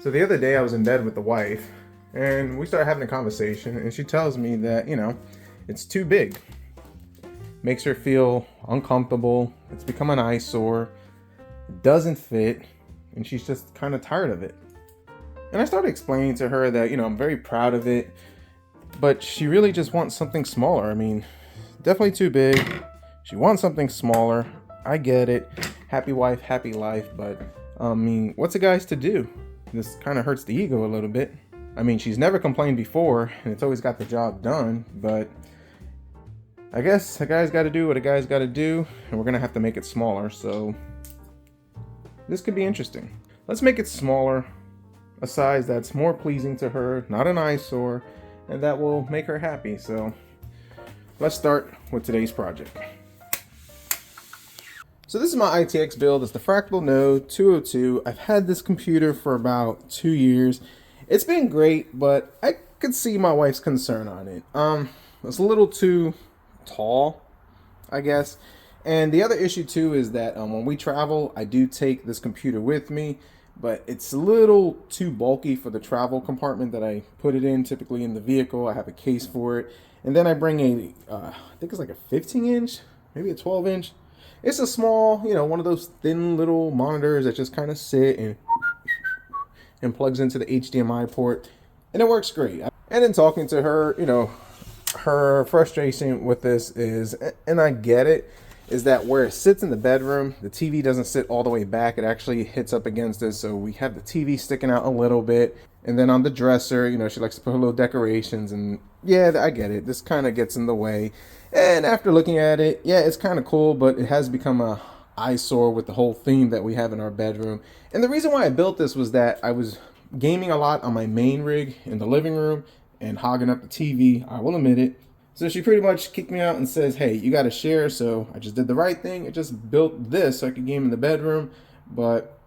So the other day I was in bed with the wife and we started having a conversation and she tells me that, it's too big. Makes her feel uncomfortable. It's become an eyesore. It doesn't fit and she's just kind of tired of it. And I started explaining to her that, I'm very proud of it, but she really just wants something smaller. I mean, definitely too big. She wants something smaller. I get it. Happy wife, happy life. But what's a guy's to do? This kind of hurts the ego a little bit. I mean, she's never complained before, and it's always got the job done, but I guess a guy's got to do what a guy's got to do, and we're going to have to make it smaller, so this could be interesting. Let's make it smaller, a size that's more pleasing to her, not an eyesore, and that will make her happy. So let's start with today's project. So this is my ITX build. It's the Fractal Node 202. I've had this computer for about 2 years. It's been great, but I could see my wife's concern on it. It's a little too tall, I guess. And the other issue too is that when we travel, I do take this computer with me, but it's a little too bulky for the travel compartment that I put it in. Typically in the vehicle, I have a case for it. And then I bring I think it's like a 15-inch, maybe a 12-inch. It's a small, one of those thin little monitors that just kind of sit and plugs into the HDMI port, and it works great. And in talking to her, her frustration with this is, and I get it, is that where it sits in the bedroom, the TV doesn't sit all the way back. It actually hits up against it, so we have the TV sticking out a little bit. And then on the dresser, she likes to put her little decorations, and yeah, I get it. This kind of gets in the way. And after looking at it, yeah, it's kind of cool, but it has become a eyesore with the whole theme that we have in our bedroom. And the reason why I built this was that I was gaming a lot on my main rig in the living room and hogging up the TV, I will admit it. So she pretty much kicked me out and says, hey, you got to share. So I just did the right thing. I just built this so I could game in the bedroom. But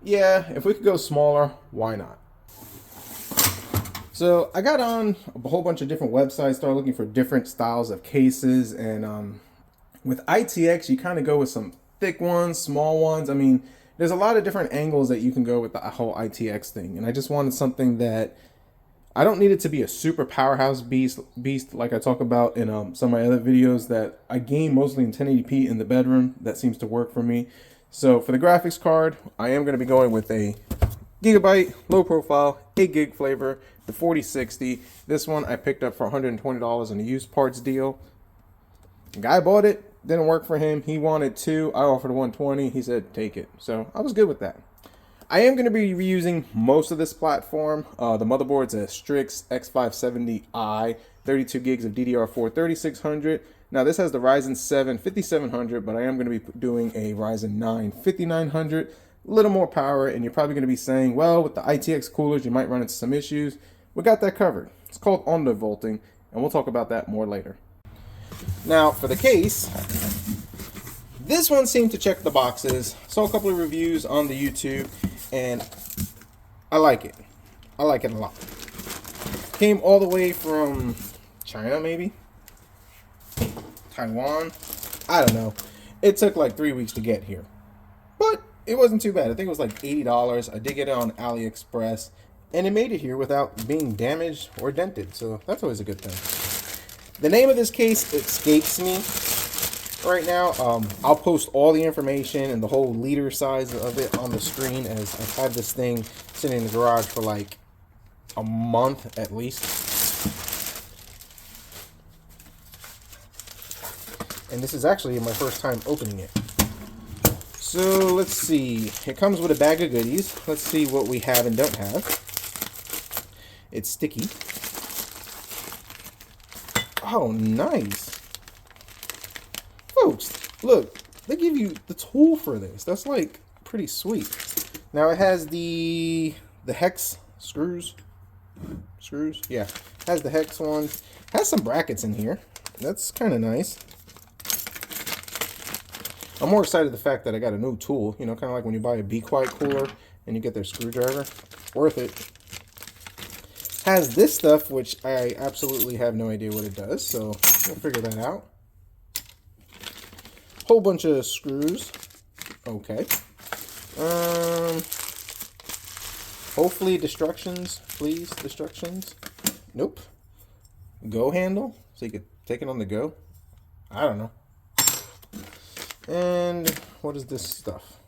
yeah, if we could go smaller, why not? So I got on a whole bunch of different websites, started looking for different styles of cases. And with ITX, you kind of go with some thick ones, small ones. I mean, there's a lot of different angles that you can go with the whole ITX thing. And I just wanted something that I don't need it to be a super powerhouse beast like I talk about in some of my other videos, that I game mostly in 1080p in the bedroom. That seems to work for me. So for the graphics card, I am going to be going with a Gigabyte low profile 8 gig flavor, the 4060. This one I picked up for $120 in a used parts deal. The guy bought it, didn't work for him. He wanted 2. I offered 120. He said take it. So I was good with that. I am going to be reusing most of this platform. The motherboard's a Strix X570i, 32 gigs of DDR4 3600. Now this has the Ryzen 7 5700, but I am going to be doing a Ryzen 9 5900. A little more power, and you're probably going to be saying, well, with the ITX coolers, you might run into some issues. We got that covered. It's called undervolting, and we'll talk about that more later. Now, for the case, this one seemed to check the boxes. Saw a couple of reviews on the YouTube, and I like it. I like it a lot. Came all the way from China, maybe? Taiwan? I don't know. It took like 3 weeks to get here. But it wasn't too bad. I think it was like $80. I did get it on Aliexpress, and it made it here without being damaged or dented, so that's always a good thing. The name of this case escapes me right now. I'll post all the information and the whole liter size of it on the screen, as I've had this thing sitting in the garage for like a month at least. And this is actually my first time opening it. So let's see, it comes with a bag of goodies. Let's see what we have and don't have. It's sticky. Oh, nice. Folks, look, they give you the tool for this. That's like pretty sweet. Now it has the hex screws. Yeah, it has the hex ones. It has some brackets in here. That's kind of nice. I'm more excited the fact that I got a new tool, kind of like when you buy a Be Quiet cooler and you get their screwdriver. Worth it. Has this stuff, which I absolutely have no idea what it does, so we'll figure that out. Whole bunch of screws. Okay. Hopefully destructions, please, destructions. Nope. Go handle, so you could take it on the go. I don't know. And what is this stuff?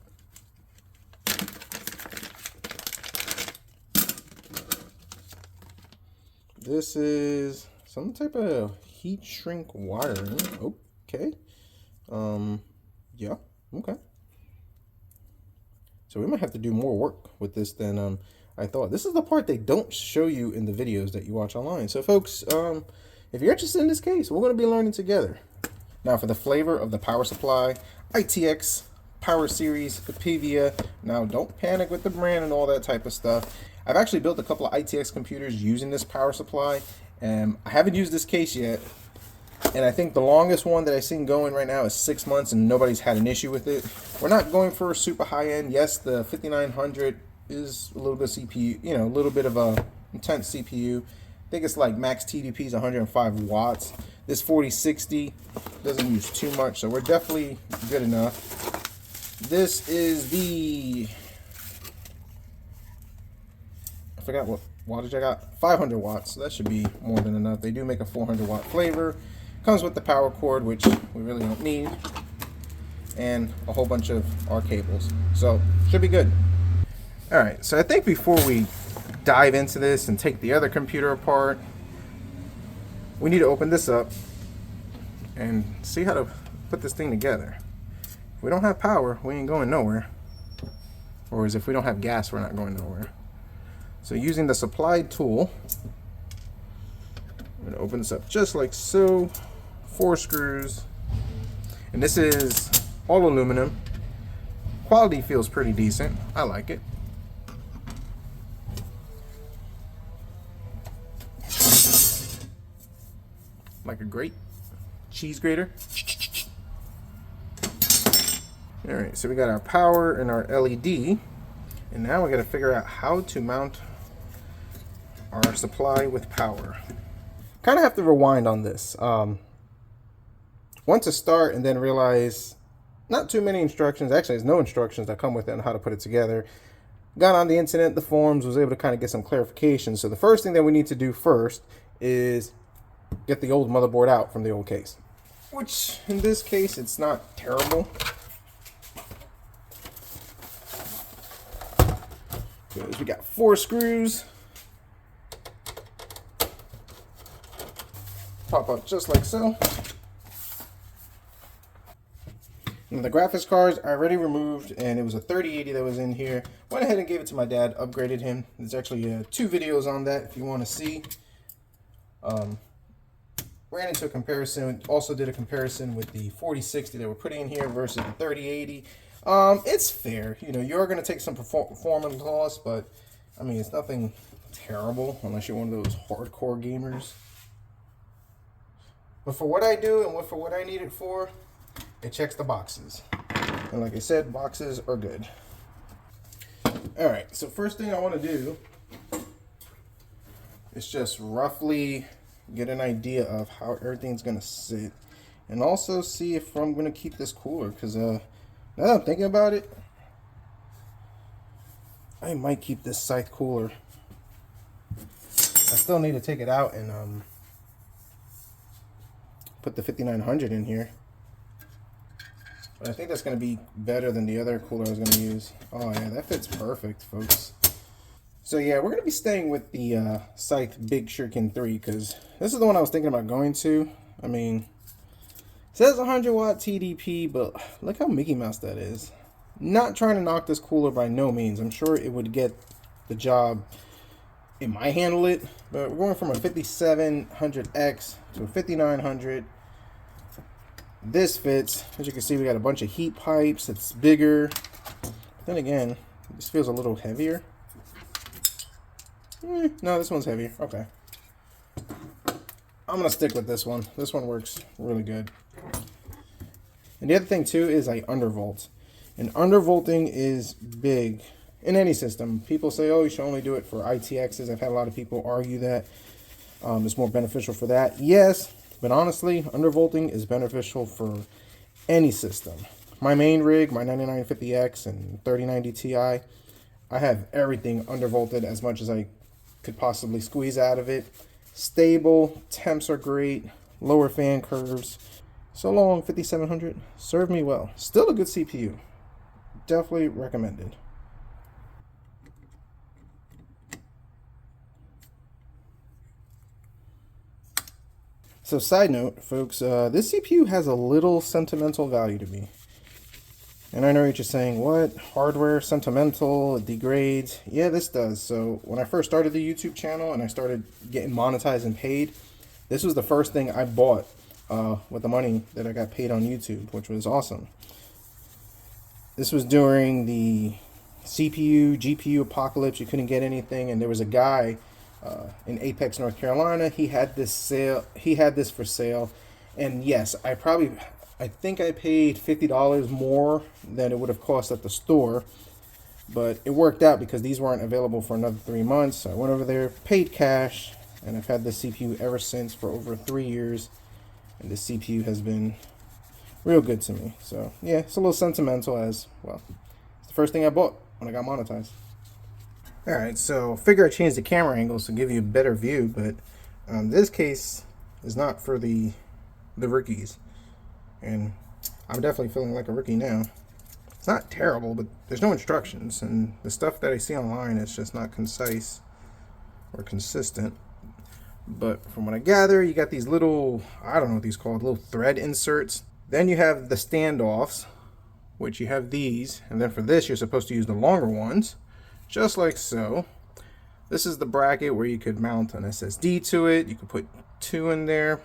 This is some type of heat shrink wiring. Okay. Yeah, okay. So we might have to do more work with this than I thought. This is the part they don't show you in the videos that you watch online. So folks, if you're interested in this case, we're going to be learning together. Now for the flavor of the power supply, ITX Power Series PVIA. Now don't panic with the brand and all that type of stuff. I've actually built a couple of ITX computers using this power supply, and I haven't used this case yet. And I think the longest one that I've seen going right now is 6 months, and nobody's had an issue with it. We're not going for a super high end. Yes, the 5900 is a little bit CPU, you know, a little bit of a intense CPU. I think it's like max TDP is 105 watts. This 4060 doesn't use too much, so we're definitely good enough. This is the, I forgot what wattage I got, 500 watts, so that should be more than enough. They do make a 400 watt flavor. Comes with the power cord, which we really don't need, and a whole bunch of our cables, so should be good. All right, so I think before we dive into this and take the other computer apart, we need to open this up and see how to put this thing together. If we don't have power, we ain't going nowhere. Or as if we don't have gas, we're not going nowhere. So using the supplied tool, I'm gonna open this up just like so. 4 screws. And this is all aluminum. Quality feels pretty decent. I like it. Like a grate. Cheese grater. Alright, so we got our power and our LED. And now we got to figure out how to mount our supply with power. Kind of have to rewind on this. Want to start and then realize not too many instructions. Actually, there's no instructions that come with it on how to put it together. Got on the internet, the forums, was able to kind of get some clarification. So the first thing that we need to do first is get the old motherboard out from the old case, which in this case, it's not terrible. Because we got 4 screws. Pop up just like so. Now the graphics cards I already removed, and it was a 3080 that was in here. Went ahead and gave it to my dad, upgraded him. There's actually 2 videos on that if you want to see. Ran into a comparison, also did a comparison with the 4060 that we're putting in here versus the 3080. It's fair, you know, you're going to take some performance loss, but I mean, it's nothing terrible unless you're one of those hardcore gamers. But for what I do and for what I need it for, it checks the boxes. And like I said, boxes are good. Alright, so first thing I want to do is just roughly get an idea of how everything's going to sit. And also see if I'm going to keep this cooler. Because now that I'm thinking about it, I might keep this scythe cooler. I still need to take it out and put the 5900 in here. But I think that's going to be better than the other cooler I was going to use. Oh yeah, that fits perfect, folks. So yeah, we're going to be staying with the Scythe Big Shuriken 3 because this is the one I was thinking about going to. I mean, it says 100 watt TDP, but look how Mickey Mouse that is. Not trying to knock this cooler by no means. I'm sure it would get the job. It might handle it, but we're going from a 5700X to a 5900. This fits. As you can see, we got a bunch of heat pipes. It's bigger. But then again, this feels a little heavier. No, this one's heavier. Okay. I'm going to stick with this one. This one works really good. And the other thing, too, is I undervolt. And undervolting is big in any system. People say, oh, you should only do it for ITXs. I've had a lot of people argue that it's more beneficial for that. Yes. But honestly, undervolting is beneficial for any system. My main rig, my 9950X and 3090 Ti, I have everything undervolted as much as I could possibly squeeze out of it. Stable, temps are great, lower fan curves. So long, 5700. Served me well. Still a good CPU. Definitely recommended. So side note, folks, this CPU has a little sentimental value to me. And I know you're just saying, what? Hardware, sentimental, it degrades. Yeah, this does. So when I first started the YouTube channel and I started getting monetized and paid, this was the first thing I bought with the money that I got paid on YouTube, which was awesome. This was during the CPU, GPU apocalypse. You couldn't get anything, and there was a guy in Apex, North Carolina. He had this sale. He had this for sale, and yes, I think I paid $50 more than it would have cost at the store, but it worked out because these weren't available for another 3 months. So I went over there, paid cash, and I've had this CPU ever since for over 3 years, and this CPU has been real good to me. So yeah, it's a little sentimental as well. It's the first thing I bought when I got monetized. Alright, so figure I changed the camera angles to give you a better view, but this case is not for the rookies. And I'm definitely feeling like a rookie now. It's not terrible, but there's no instructions, and the stuff that I see online is just not concise or consistent. But from what I gather, you got these little, I don't know what these called, little thread inserts. Then you have the standoffs, which you have these, and then for this you're supposed to use the longer ones, just like so. This is the bracket where you could mount an SSD to it. You could put 2 in there.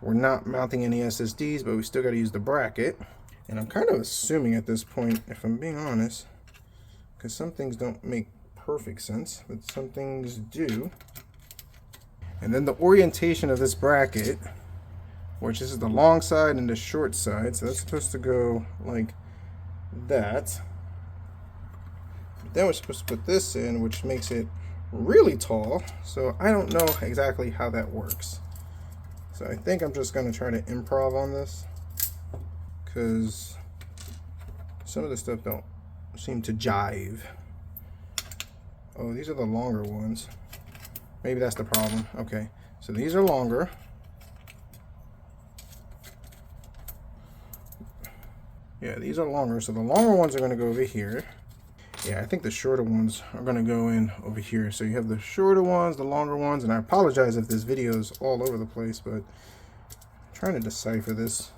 We're not mounting any SSDs, but we still got to use the bracket. And I'm kind of assuming at this point, if I'm being honest, because some things don't make perfect sense, but some things do. And then the orientation of this bracket, which is the long side and the short side, so that's supposed to go like that. But then we're supposed to put this in, which makes it really tall, so I don't know exactly how that works. So I think I'm just going to try to improv on this, because some of the stuff don't seem to jive. Oh, these are the longer ones. Maybe that's the problem. Okay, so these are longer. Yeah, these are longer, so the longer ones are going to go over here. Yeah, I think the shorter ones are going to go in over here. So you have the shorter ones, the longer ones, and I apologize if this video is all over the place, but I'm trying to decipher this.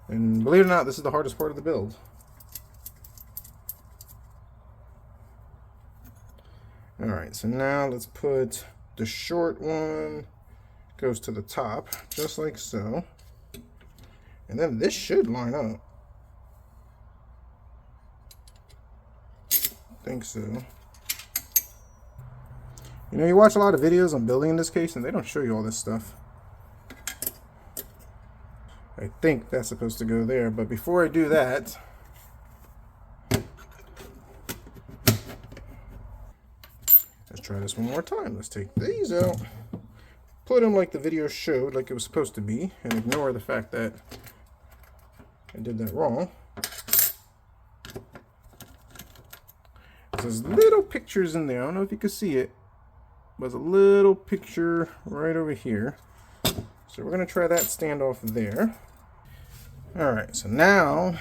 And believe it or not, this is the hardest part of the build. Alright, so now let's put the short one, goes to the top, just like so. And then this should line up. I think so. You know, you watch a lot of videos on building in this case, and they don't show you all this stuff. I think that's supposed to go there, but before I do that, let's try this one more time. Let's take these out, put them like the video showed, like it was supposed to be, and ignore the fact that I did that wrong. There's little pictures in there. I don't know if you can see it, but there's a little picture right over here. So we're going to try that standoff there. Alright, so now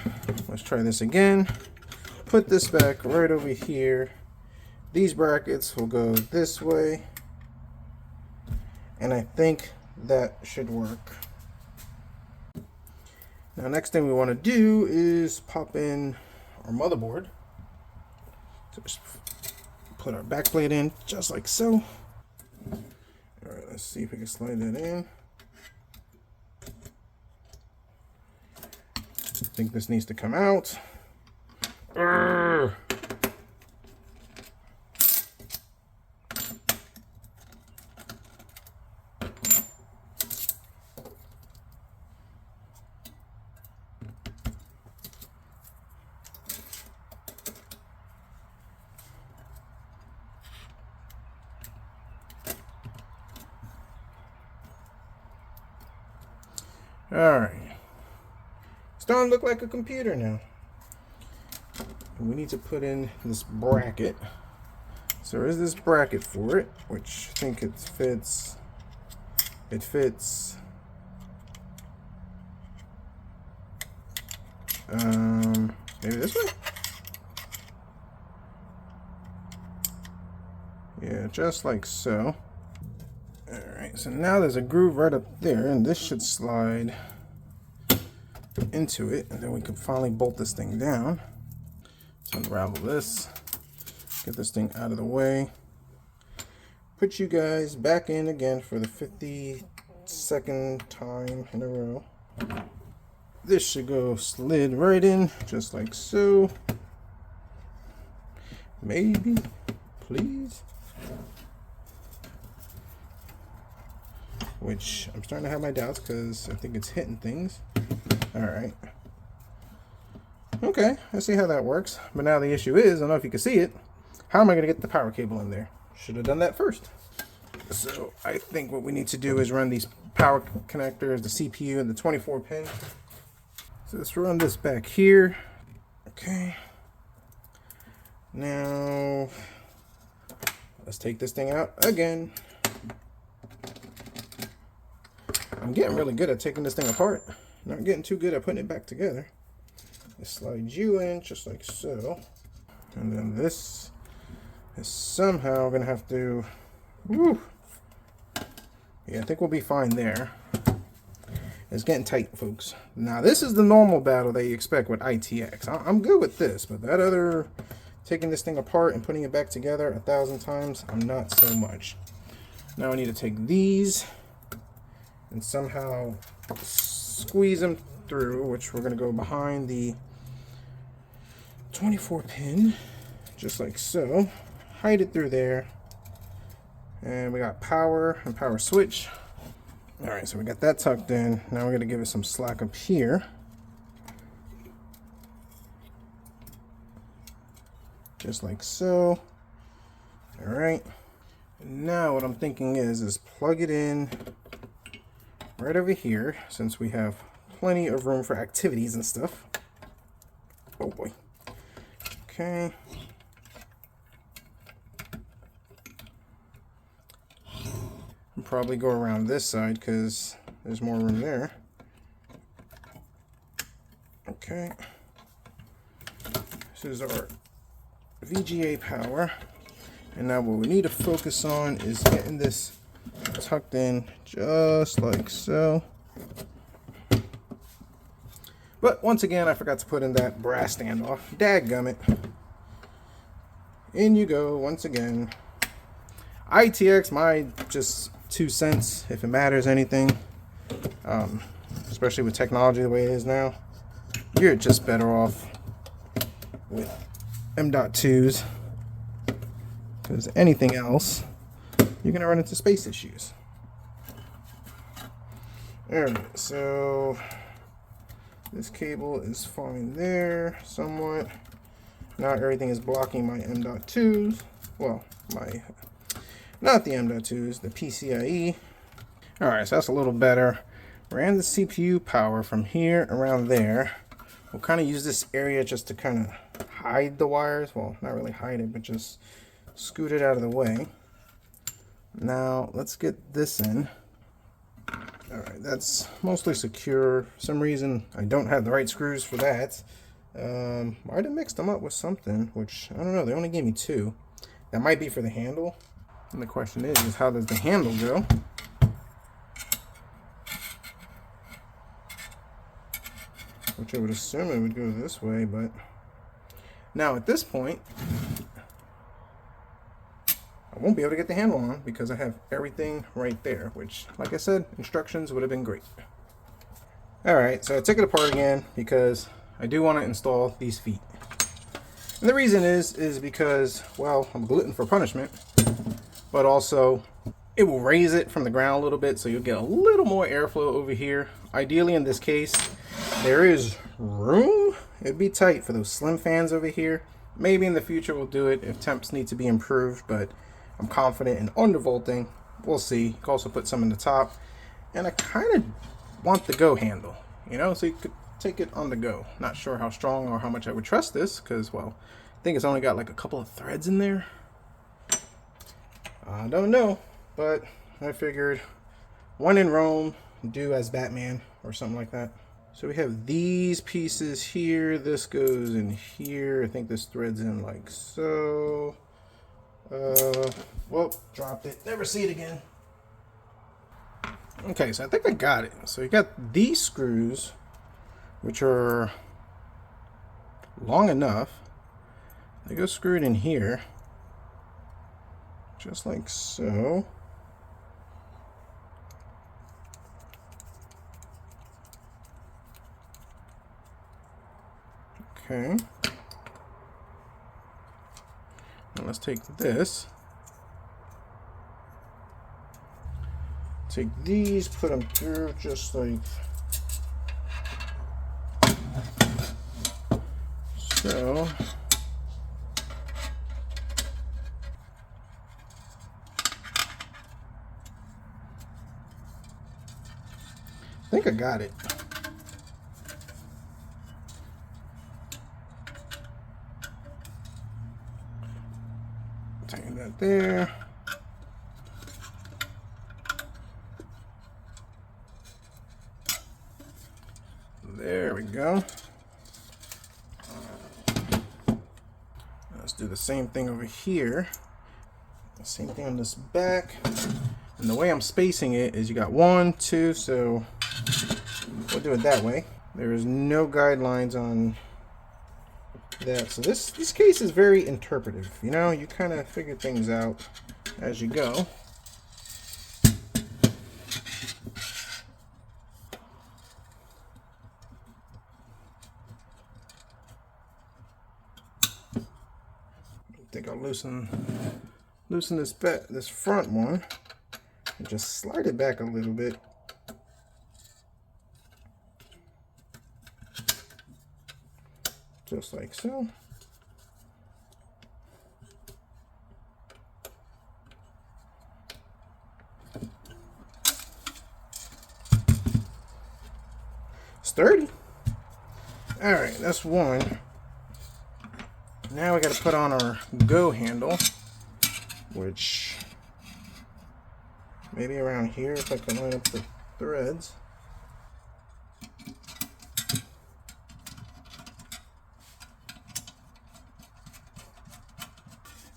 let's try this again. Put this back right over here. These brackets will go this way. And I think that should work. Now, next thing we want to do is pop in our motherboard. So just put our backplate in just like so. Alright, let's see if we can slide that in. I think this needs to come out. Urgh. All right, starting to look like a computer now. we need to put in this bracket. So there is this bracket for it, which I think it fits. It fits. Maybe this way? Yeah, just like so. Alright, so now there's a groove right up there, and this should slide into it, and then we can finally bolt this thing down. So unravel this, get this thing out of the way, put you guys back in again for the 52nd time in a row. This should go slid right in, just like so. Maybe, please. Which I'm starting to have my doubts because I think it's hitting things. Alright. Okay, I see how that works. But now the issue is, I don't know if you can see it, how am I going to get the power cable in there? Should have done that first. So I think what we need to do is run these power connectors, the CPU and the 24 pin. So let's run this back here. Okay. Now, let's take this thing out again. I'm getting really good at taking this thing apart. Not getting too good at putting it back together. Just slide you in just like so. And then this is somehow gonna have to, woo. Yeah, I think we'll be fine there. It's getting tight, folks. Now, this is the normal battle that you expect with ITX. I'm good with this, but that other, taking this thing apart and putting it back together 1,000 times, I'm not so much. Now I need to take these and somehow squeeze them through, which we're going to go behind the 24 pin, just like so. Hide it through there. And we got power and power switch. Alright, so we got that tucked in. Now we're going to give it some slack up here. Just like so. Alright. Now what I'm thinking is plug it in right over here, since we have plenty of room for activities and stuff. Oh boy. Okay. And probably go around this side because there's more room there. Okay. This is our VGA power. And now what we need to focus on is getting this tucked in just like so. But once again, I forgot to put in that brass standoff. Dadgummit. In you go once again. ITX, my just 2 cents, if it matters anything. Especially with technology the way it is now. You're just better off with M.2s. Because anything else, you're going to run into space issues. Alright, so this cable is fine there, somewhat. Not everything is blocking my M.2s. Well, not the M.2s, the PCIe. Alright, so that's a little better. Ran the CPU power from here around there. We'll kind of use this area just to kind of hide the wires. Well, not really hide it, but just scoot it out of the way. Now, let's get this in. Alright, that's mostly secure. For some reason, I don't have the right screws for that. Might have mixed them up with something, which, I don't know, they only gave me 2. That might be for the handle. And the question is how does the handle go? Which I would assume it would go this way, but now at this point, I won't be able to get the handle on because I have everything right there, which, like I said, instructions would have been great. Alright, so I took it apart again because I do want to install these feet. And the reason is because, well, I'm a glutton for punishment, but also it will raise it from the ground a little bit, so you'll get a little more airflow over here. Ideally, in this case, there is room. It'd be tight for those slim fans over here. Maybe in the future we'll do it if temps need to be improved, but I'm confident in undervolting. We'll see. You can also put some in the top. And I kind of want the go handle, you know, so you could take it on the go. Not sure how strong or how much I would trust this, because, well, I think it's only got like a couple of threads in there. I don't know, but I figured one in Rome, do as Batman or something like that. So we have these pieces here. This goes in here. I think this threads in like so. Well, dropped it. Never see it again. Okay, so I think I got it. So you got these screws, which are long enough. They go screwed in here, just like so. Okay. Now let's take this. Take these, put them through just like so. I think I got it. Take that there. There we go. Let's do the same thing over here. Same thing on this back. And the way I'm spacing it is you got 1, 2, so we'll do it that way. There is no guidelines on that. So this case is very interpretive. You know, you kind of figure things out as you go. I think I'll loosen this front one and just slide it back a little bit. Just like so. Sturdy. All right, that's one. Now we got to put on our go handle, which maybe around here if I can line up the threads.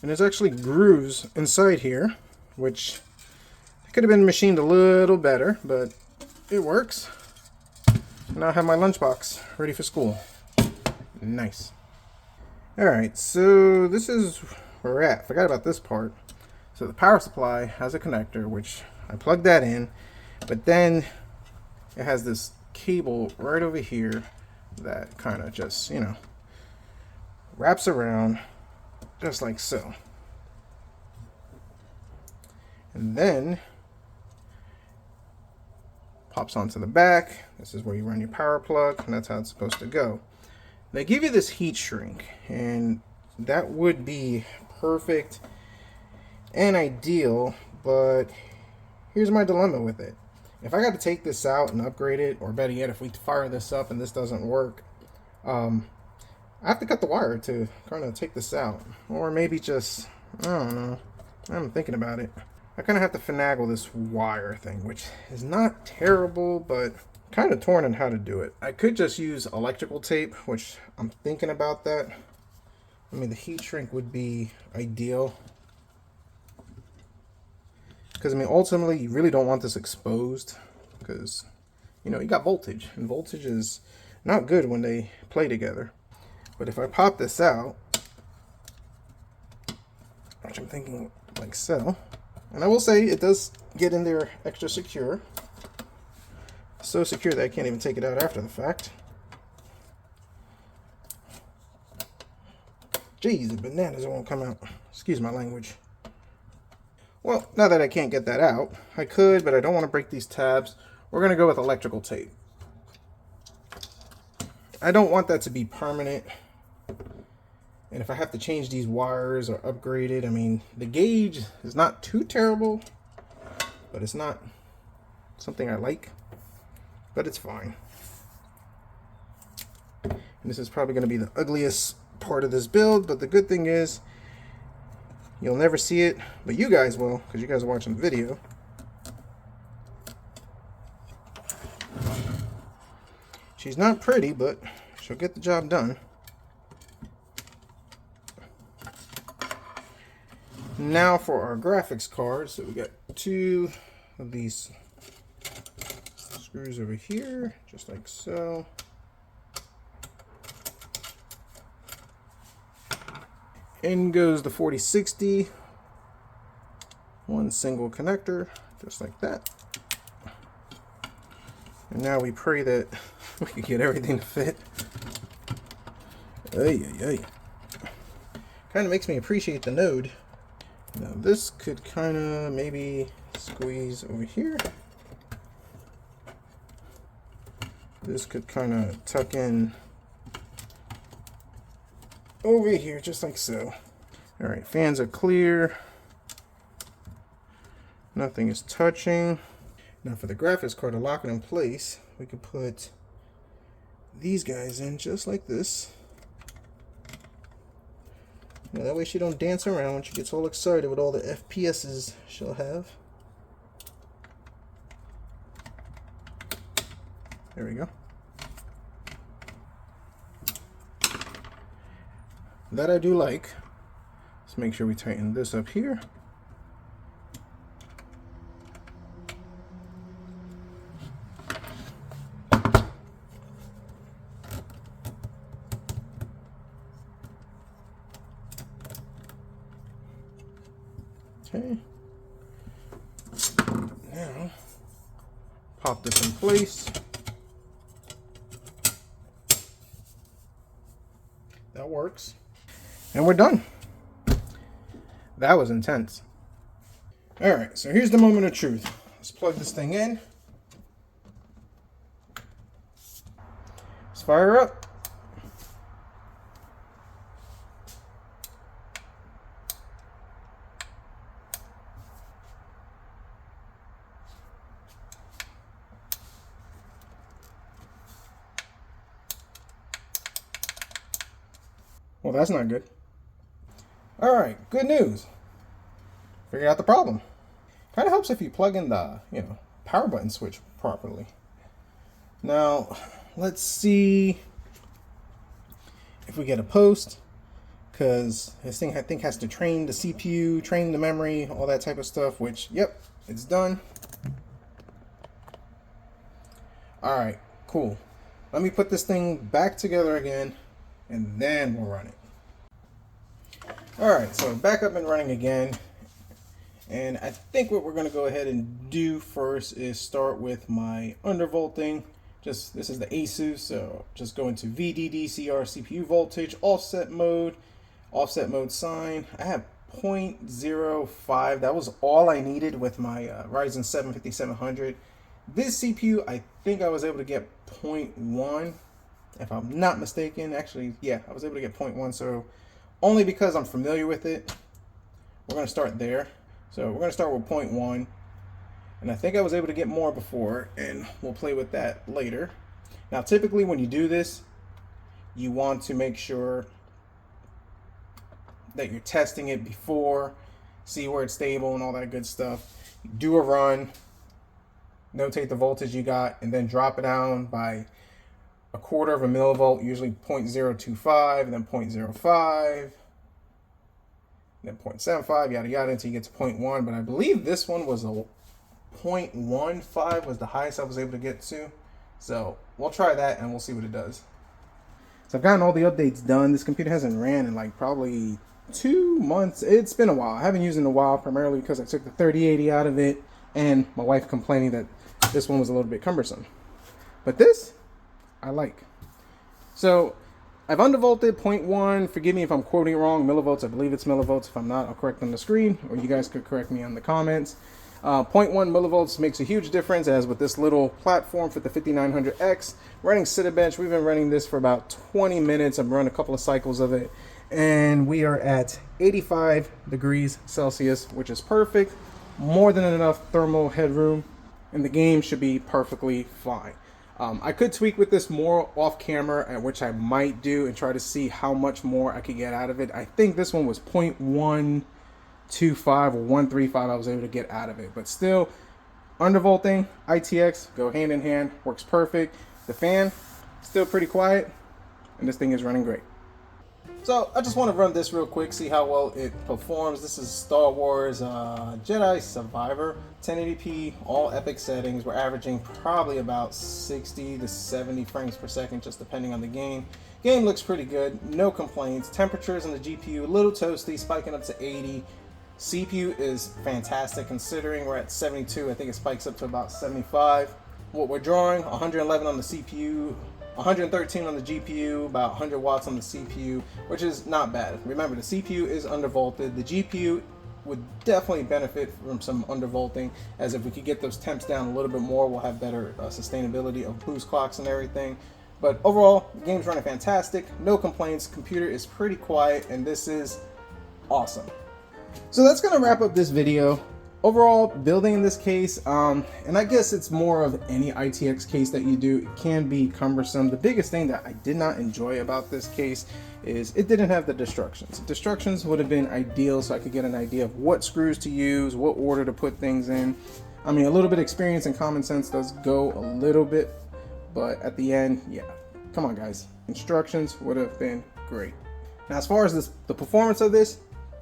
And there's actually grooves inside here, which could have been machined a little better, but it works. Now I have my lunchbox ready for school. Nice. Alright, so this is where we're at. Forgot about this part. So the power supply has a connector, which I plugged that in, but then it has this cable right over here that kind of just, you know, wraps around just like so. And then pops onto the back. This is where you run your power plug, and that's how it's supposed to go. They give you this heat shrink, and that would be perfect and ideal, but here's my dilemma with it. If I got to take this out and upgrade it, or better yet, if we fire this up and this doesn't work, I have to cut the wire to kind of take this out. Or maybe just, I don't know, I'm thinking about it. I kind of have to finagle this wire thing, which is not terrible, but kind of torn on how to do it. I could just use electrical tape, which I'm thinking about that. I mean, the heat shrink would be ideal. Because, I mean, ultimately, you really don't want this exposed. Because, you know, you got voltage. And voltage is not good when they play together. But if I pop this out, which I'm thinking like so, and I will say it does get in there extra secure. So secure that I can't even take it out after the fact. Jeez, the bananas won't come out. Excuse my language. Well, now that I can't get that out, I could, but I don't want to break these tabs. We're going to go with electrical tape. I don't want that to be permanent. And if I have to change these wires or upgrade it, I mean, the gauge is not too terrible, but it's not something I like. But it's fine. And this is probably going to be the ugliest part of this build, but the good thing is you'll never see it, but you guys will, because you guys are watching the video. She's not pretty, but she'll get the job done. Now for our graphics card. So we got 2 of these screws over here, just like so. In goes the 4060. One single connector, just like that. And now we pray that we can get everything to fit. Ay, ay, ay. Kind of makes me appreciate the node. Now this could kind of maybe squeeze over here. This could kind of tuck in over here, just like so. All right, fans are clear. Nothing is touching. Now for the graphics card to lock it in place, we could put these guys in just like this. Now that way she don't dance around when she gets all excited with all the FPSs she'll have. There we go. That I do like. Let's make sure we tighten this up here. Okay. Now, pop this in place. That works. And we're done. That was intense. All right, so here's the moment of truth. Let's plug this thing in. Let's fire her up. Well, that's not good. All right, good news. Figure out the problem. Kind of helps if you plug in the, power button switch properly. Now, let's see if we get a post, because this thing I think has to train the CPU, train the memory, all that type of stuff, which, yep, it's done. All right, cool. Let me put this thing back together again, and then we'll run it. All right, so back up and running again. And I think what we're gonna go ahead and do first is start with my undervolting. This is the ASUS, so just go into VDDCR CPU voltage, offset mode sign. I have 0.05. That was all I needed with my Ryzen 7 5700. This CPU, I think I was able to get 0.1, if I'm not mistaken. Actually, yeah, I was able to get 0.1, so only because I'm familiar with it, we're going to start there. So we're going to start with 0.1, and I think I was able to get more before, and we'll play with that later. Now, typically when you do this, you want to make sure that you're testing it before, see where it's stable and all that good stuff. Do a run, notate the voltage you got, and then drop it down by 1/4 of a millivolt, usually 0.025, then 0.05, then 0.75, yada yada, until you get to 0.1. But I believe this one was a 0.15 was the highest I was able to get to. So we'll try that and we'll see what it does. So I've gotten all the updates done. This computer hasn't ran in like probably 2 months. It's been a while. I haven't used it in a while, primarily because I took the 3080 out of it, and my wife complaining that this one was a little bit cumbersome. But this, I like. So I've undervolted 0.1. Forgive me if I'm quoting it wrong. Millivolts, I believe it's millivolts. If I'm not, I'll correct on the screen, or you guys could correct me on the comments. 0.1 millivolts makes a huge difference, as with this little platform for the 5900X. Running Cinebench, we've been running this for about 20 minutes. I've run a couple of cycles of it, and we are at 85 degrees Celsius, which is perfect. More than enough thermal headroom, and the game should be perfectly fine. I could tweak with this more off camera, which I might do, and try to see how much more I could get out of it. I think this one was 0.125 or 135 I was able to get out of it, but still, undervolting ITX go hand in hand, works perfect. The fan still pretty quiet, and this thing is running great. So I just want to run this real quick, see how well it performs. This is Star Wars Jedi Survivor, 1080p, all epic settings. We're averaging probably about 60 to 70 frames per second, just depending on the game. Game looks pretty good, no complaints. Temperatures on the GPU, a little toasty, spiking up to 80. CPU is fantastic, considering we're at 72. I think it spikes up to about 75. What we're drawing, 111 on the CPU, 113 on the GPU, about 100 watts on the CPU, which is not bad. Remember, the CPU is undervolted. The GPU would definitely benefit from some undervolting, as if we could get those temps down a little bit more, we'll have better sustainability of boost clocks and everything. But overall, the game's running fantastic, no complaints, computer is pretty quiet, and this is awesome. So that's going to wrap up this video. Overall, building in this case, and I guess it's more of any ITX case that you do, it can be cumbersome. The biggest thing that I did not enjoy about this case is it didn't have the destructions. Destructions would have been ideal, so I could get an idea of what screws to use, what order to put things in. I mean, a little bit of experience and common sense does go a little bit, but at the end, yeah, come on guys, instructions would have been great. Now, as far as the performance of this,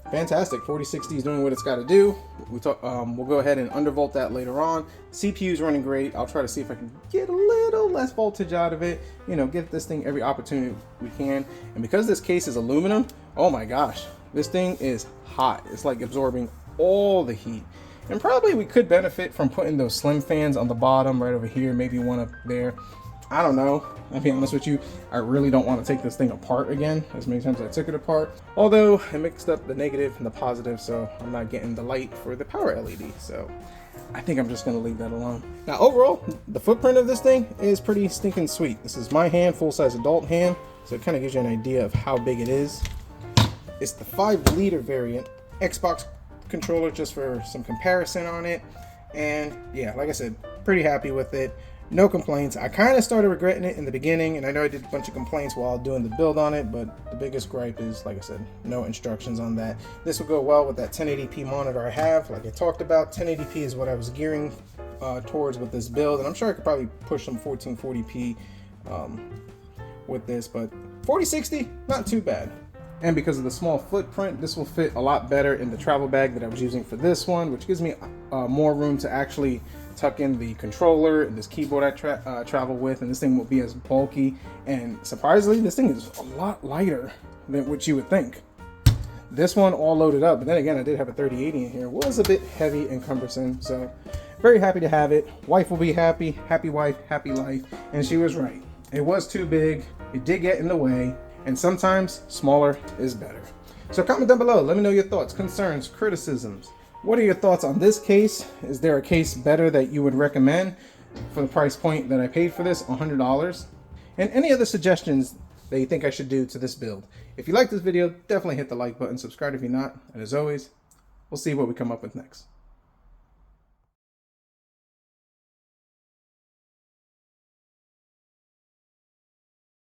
fantastic. 4060 is doing what it's got to do. We'll go ahead and undervolt that later on. CPU is running great. I'll try to see if I can get a little less voltage out of it. You know, give this thing every opportunity we can. And because this case is aluminum, oh my gosh, this thing is hot. It's like absorbing all the heat. And probably we could benefit from putting those slim fans on the bottom right over here, maybe one up there. I don't know. I'll be honest with you, I really don't want to take this thing apart again, as many times as I took it apart. Although I mixed up the negative and the positive, so I'm not getting the light for the power LED. So I think I'm just going to leave that alone. Now overall, the footprint of this thing is pretty stinking sweet. This is my hand, full-size adult hand, so it kind of gives you an idea of how big it is. It's the 5-liter variant Xbox controller, just for some comparison on it. And yeah, like I said, pretty happy with it. No complaints. I kind of started regretting it in the beginning, and I know I did a bunch of complaints while doing the build on it, but the biggest gripe is, like I said, no instructions on that. This will go well with that 1080p monitor I have. Like I talked about, 1080p is what I was gearing towards with this build, and I'm sure I could probably push some 1440p with this, but 4060, not too bad. And because of the small footprint, this will fit a lot better in the travel bag that I was using for this one, which gives me more room to actually tuck in the controller and this keyboard I travel with, and this thing won't be as bulky. And surprisingly, this thing is a lot lighter than what you would think. This one all loaded up, but then again, I did have a 3080 in here. It was a bit heavy and cumbersome, so very happy to have it. Wife will be happy. Happy wife, happy life. And she was right. It was too big. It did get in the way, and sometimes smaller is better. So comment down below. Let me know your thoughts, concerns, criticisms. What are your thoughts on this case? Is there a case better that you would recommend for the price point that I paid for this, $100? And any other suggestions that you think I should do to this build? If you like this video, definitely hit the like button, subscribe if you're not, and as always, we'll see what we come up with next.